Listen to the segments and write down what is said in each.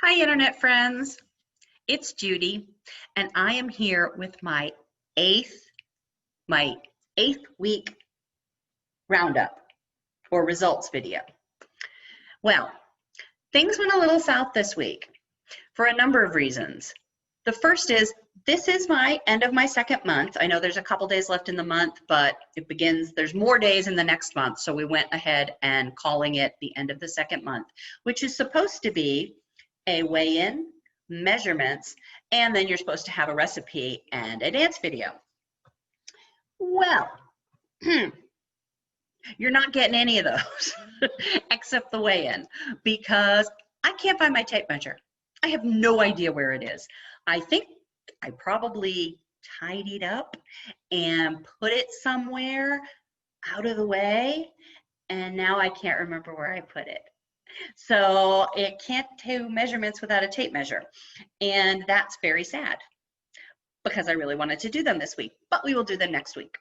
Hi, Internet friends. It's Judy, and I am here with eighth, my eighth week roundup or results video. Well, things went a little south this week for a number of reasons. The first is this is my end of my second month. I know there's a couple days left in the month, but there's more days in the next month. So we went ahead and calling it the end of the second month, which is supposed to be a weigh-in, measurements, and then you're supposed to have a recipe and a dance video. Well, you're not getting any of those except the weigh-in because I can't find my tape measure. I have no idea where it is. I think I probably tidied up and put it somewhere out of the way, and now I can't remember where I put it. So it can't do measurements without a tape measure, and that's very sad because I really wanted to do them this week, but we will do them next week.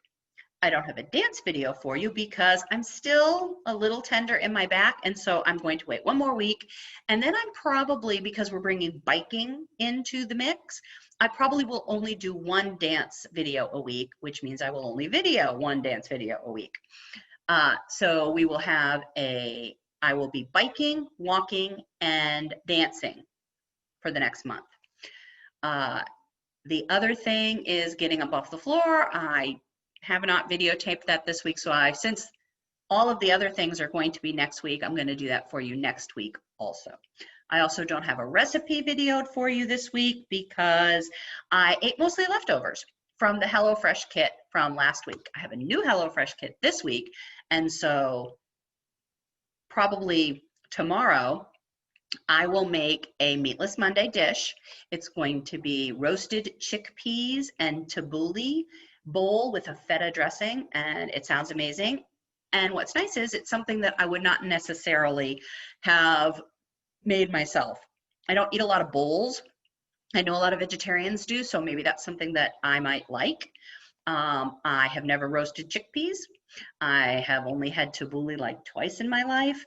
I don't have a dance video for you because I'm still a little tender in my back, and so I'm going to wait one more week, and then I'm probably, because we're bringing biking into the mix, I probably will only do one dance video a week, which means I will only video one dance video a week. So we will have I will be biking, walking, and dancing for the next month. The other thing is getting up off the floor. I have not videotaped that this week, so since all of the other things are going to be next week, I'm going to do that for you next week also. I also don't have a recipe videoed for you this week because I ate mostly leftovers from the HelloFresh kit from last week. I have a new HelloFresh kit this week, and so probably tomorrow I will make a Meatless Monday dish. It's going to be roasted chickpeas and tabbouleh bowl with a feta dressing, and it sounds amazing. And what's nice is it's something that I would not necessarily have made myself. I don't eat a lot of bowls. I know a lot of vegetarians do, so maybe that's something that I might like. I have never roasted chickpeas. I have only had tabbouleh like twice in my life.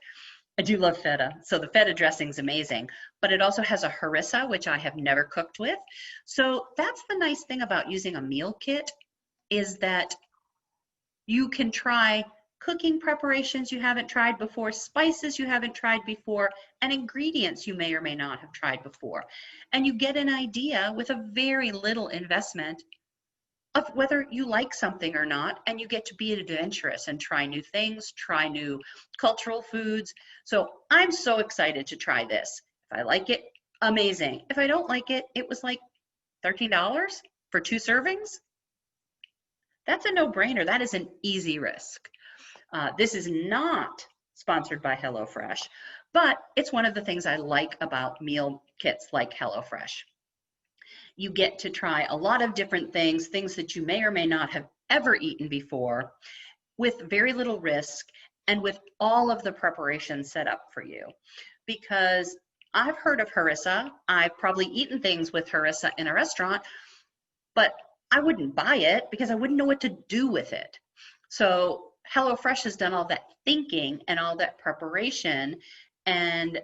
I do love feta, so the feta dressing's amazing, but it also has a harissa, which I have never cooked with. So that's the nice thing about using a meal kit, is that you can try cooking preparations you haven't tried before, spices you haven't tried before, and ingredients you may or may not have tried before. And you get an idea with a very little investment of whether you like something or not, and you get to be adventurous and try new things, try new cultural foods. So I'm so excited to try this. If I like it, amazing. If I don't like it, it was like $13 for 2 servings. That's a no-brainer. That is an easy risk. This is not sponsored by HelloFresh, but it's one of the things I like about meal kits like HelloFresh. You get to try a lot of different things that you may or may not have ever eaten before, with very little risk and with all of the preparation set up for you. Because I've heard of harissa, I've probably eaten things with harissa in a restaurant, but I wouldn't buy it because I wouldn't know what to do with it. So HelloFresh has done all that thinking and all that preparation, and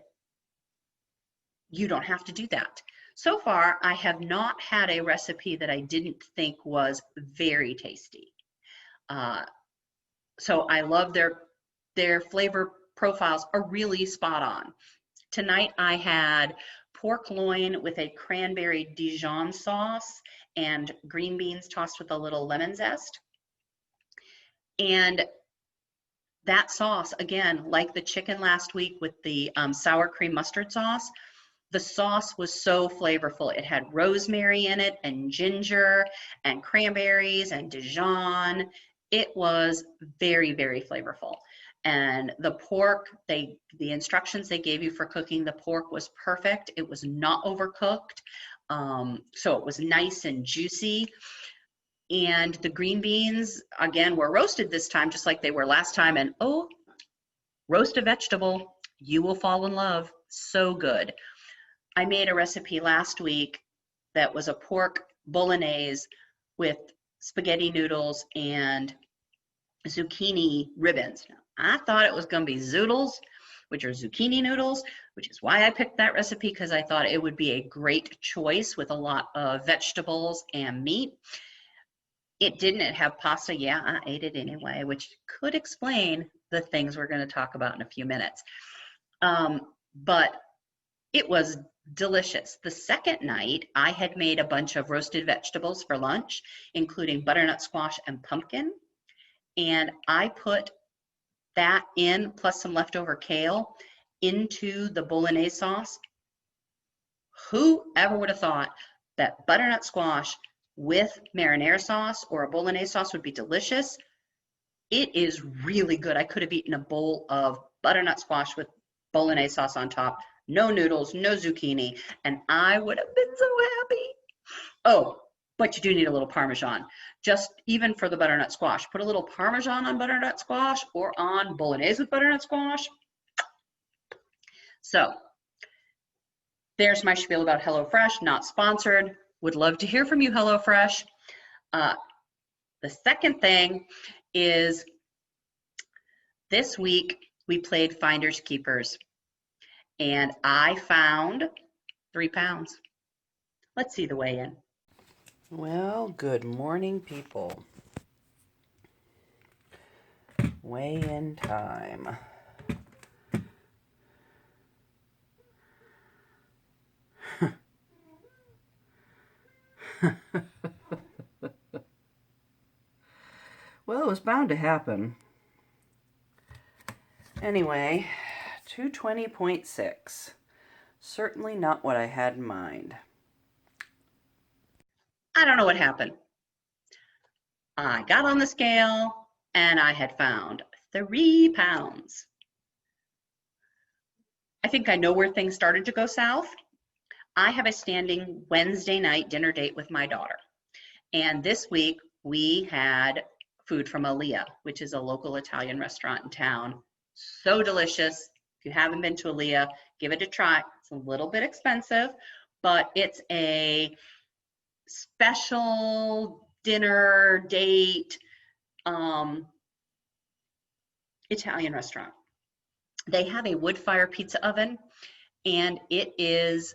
you don't have to do that. So far, I have not had a recipe that I didn't think was very tasty. So I love their flavor profiles are really spot on. Tonight I had pork loin with a cranberry Dijon sauce and green beans tossed with a little lemon zest. And that sauce, again, like the chicken last week with the sour cream mustard sauce, the sauce was so flavorful. It had rosemary in it and ginger and cranberries and Dijon. It was very, very flavorful. And the pork, the instructions they gave you for cooking the pork was perfect. It was not overcooked. So it was nice and juicy. And the green beans, again, were roasted this time, just like they were last time. And oh, roast a vegetable, you will fall in love. So good. I made a recipe last week that was a pork bolognese with spaghetti noodles and zucchini ribbons. Now, I thought it was going to be zoodles, which are zucchini noodles, which is why I picked that recipe, because I thought it would be a great choice with a lot of vegetables and meat. It didn't have pasta. Yeah, I ate it anyway, which could explain the things we're going to talk about in a few minutes. But it was delicious. The second night, I had made a bunch of roasted vegetables for lunch, including butternut squash and pumpkin. And I put that in, plus some leftover kale, into the bolognese sauce. Whoever would have thought that butternut squash with marinara sauce or a bolognese sauce would be delicious? It is really good. I could have eaten a bowl of butternut squash with bolognese sauce on top, no noodles, no zucchini, and I would have been so happy. Oh, but you do need a little Parmesan, just even for the butternut squash. Put a little Parmesan on butternut squash or on bolognese with butternut squash. So there's my spiel about HelloFresh, not sponsored. Would love to hear from you, HelloFresh. The second thing is this week we played Finders Keepers, and I found 3 pounds. Let's see the weigh-in. Well, good morning, people. Weigh-in time. Well, it was bound to happen. Anyway, 220.6. Certainly not what I had in mind. I don't know what happened. I got on the scale and I had found 3 pounds. I think I know where things started to go south. I have a standing Wednesday night dinner date with my daughter. And this week we had food from Alia, which is a local Italian restaurant in town. So delicious. If you haven't been to Alia, give it a try. It's a little bit expensive, but it's a special dinner date Italian restaurant. They have a wood fire pizza oven, and it is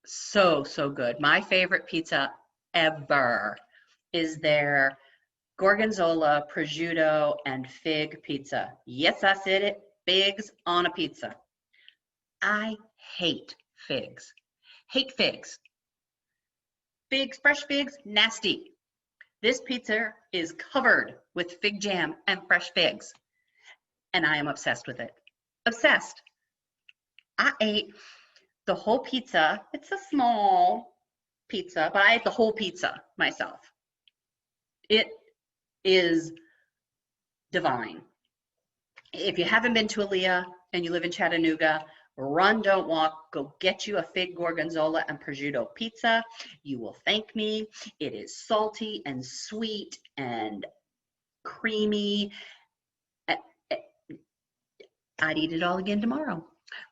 so good. My favorite pizza ever is their gorgonzola, prosciutto, and fig pizza. Yes, I said it, figs on a pizza. I hate figs. Hate figs. Figs, fresh figs, nasty. This pizza is covered with fig jam and fresh figs, and I am obsessed with it. Obsessed. I ate the whole pizza. It's a small pizza, but I ate the whole pizza myself. It is divine. If you haven't been to Alia and you live in Chattanooga, run, don't walk, go get you a fig gorgonzola and prosciutto pizza. You will thank me. It is salty and sweet and creamy. I'd eat it all again tomorrow.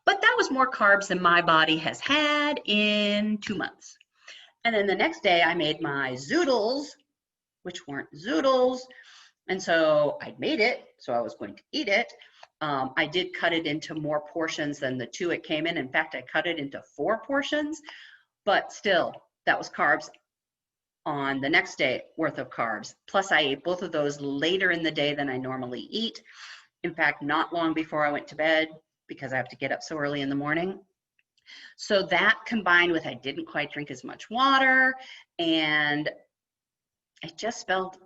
But that was more carbs than my body has had in 2 months. And then the next day I made my zoodles, which weren't zoodles. And so I made it, so I was going to eat it. I did cut it into more portions than the 2 it came in. In fact, I cut it into 4 portions, but still, that was carbs on the next day worth of carbs. Plus, I ate both of those later in the day than I normally eat. In fact, not long before I went to bed, because I have to get up so early in the morning. So that combined with I didn't quite drink as much water, and I just felt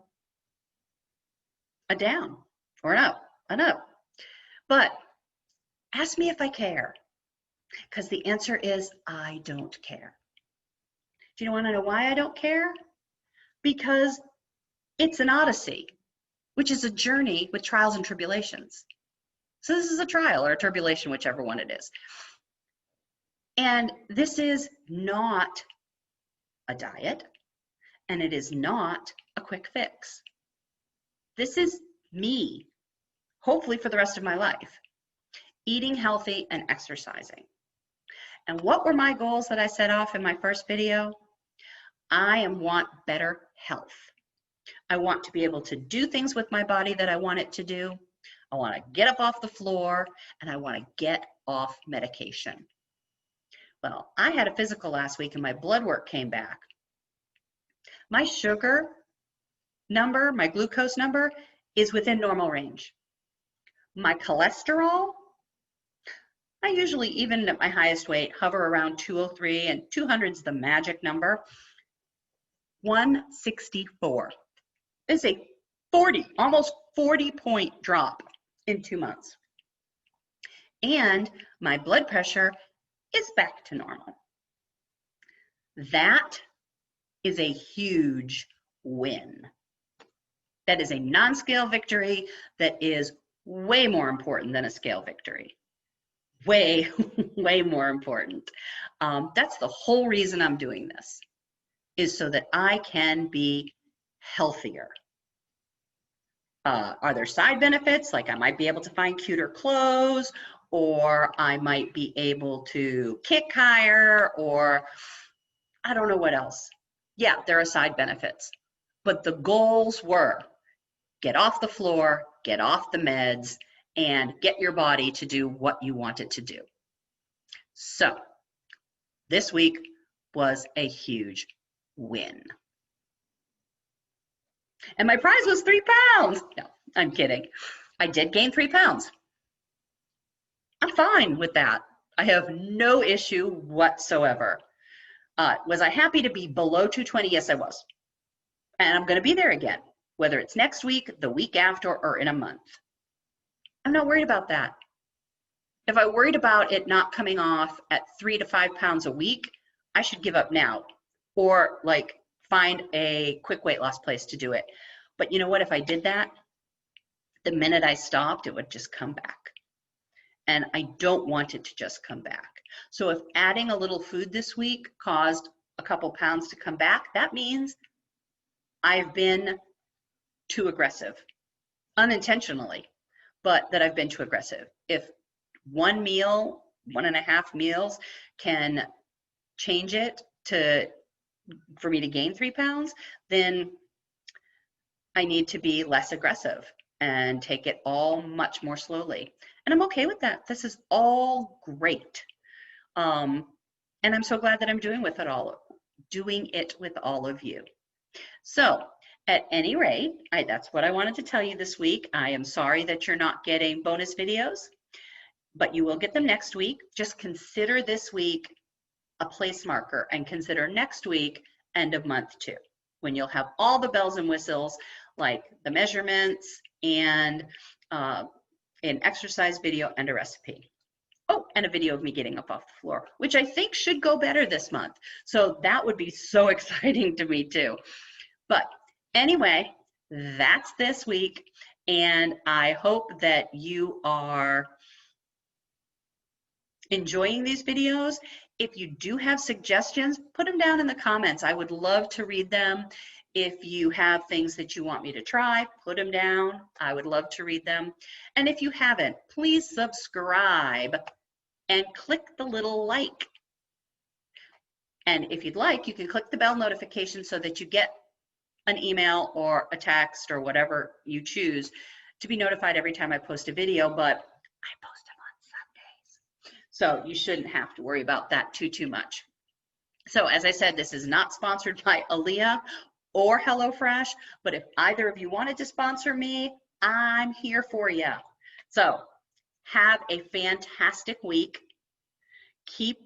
a down or an up. But ask me if I care, because the answer is I don't care. Do you want to know why I don't care? Because it's an odyssey, which is a journey with trials and tribulations. So this is a trial or a tribulation, whichever one it is. And this is not a diet, and it is not a quick fix. This is me, hopefully for the rest of my life, eating healthy and exercising. And what were my goals that I set off in my first video? I want better health. I want to be able to do things with my body that I want it to do. I want to get up off the floor, and I want to get off medication. Well, I had a physical last week and my blood work came back. My sugar number, my glucose number is within normal range. My cholesterol, I usually, even at my highest weight, hover around 203, and 200 is the magic number. 164 is a 40, almost 40-point drop in 2 months. And my blood pressure is back to normal. That is a huge win. That is a non-scale victory that is way more important than a scale victory. Way, way more important. That's the whole reason I'm doing this, is so that I can be healthier. Are there side benefits? Like I might be able to find cuter clothes, or I might be able to kick higher, or I don't know what else. Yeah, there are side benefits, but the goals were get off the floor, get off the meds, and get your body to do what you want it to do. So this week was a huge win. And my prize was 3 pounds. No, I'm kidding. I did gain 3 pounds. I'm fine with that. I have no issue whatsoever. Was I happy to be below 220? Yes, I was. And I'm going to be there again, whether it's next week, the week after, or in a month. I'm not worried about that. If I worried about it not coming off at 3 to 5 pounds a week, I should give up now, or like find a quick weight loss place to do it. But you know what? If I did that, the minute I stopped, it would just come back. And I don't want it to just come back. So if adding a little food this week caused a couple pounds to come back, that means I've been too aggressive, unintentionally, but that I've been too aggressive. If one meal, 1.5 meals can change it for me to gain 3 pounds, then I need to be less aggressive and take it all much more slowly. And I'm okay with that. This is all great. And I'm so glad that I'm doing it with all of you. So at any rate, that's what I wanted to tell you this week. I am sorry that you're not getting bonus videos, but you will get them next week. Just consider this week a place marker, and consider next week end of month 2, when you'll have all the bells and whistles, like the measurements and an exercise video and a recipe. Oh, and a video of me getting up off the floor, which I think should go better this month. So that would be so exciting to me too. But anyway, that's this week. And I hope that you are enjoying these videos. If you do have suggestions, put them down in the comments. I would love to read them. If you have things that you want me to try, put them down. I would love to read them. And if you haven't, please subscribe and click the little like. And if you'd like, you can click the bell notification so that you get an email or a text or whatever you choose to be notified every time I post a video, but I post them on Sundays. So you shouldn't have to worry about that too much. So as I said, this is not sponsored by Aaliyah or HelloFresh, but if either of you wanted to sponsor me, I'm here for you. So have a fantastic week. Keep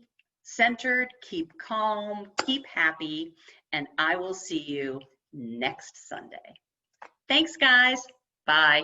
centered, keep calm, keep happy, and I will see you next Sunday. Thanks, guys. Bye.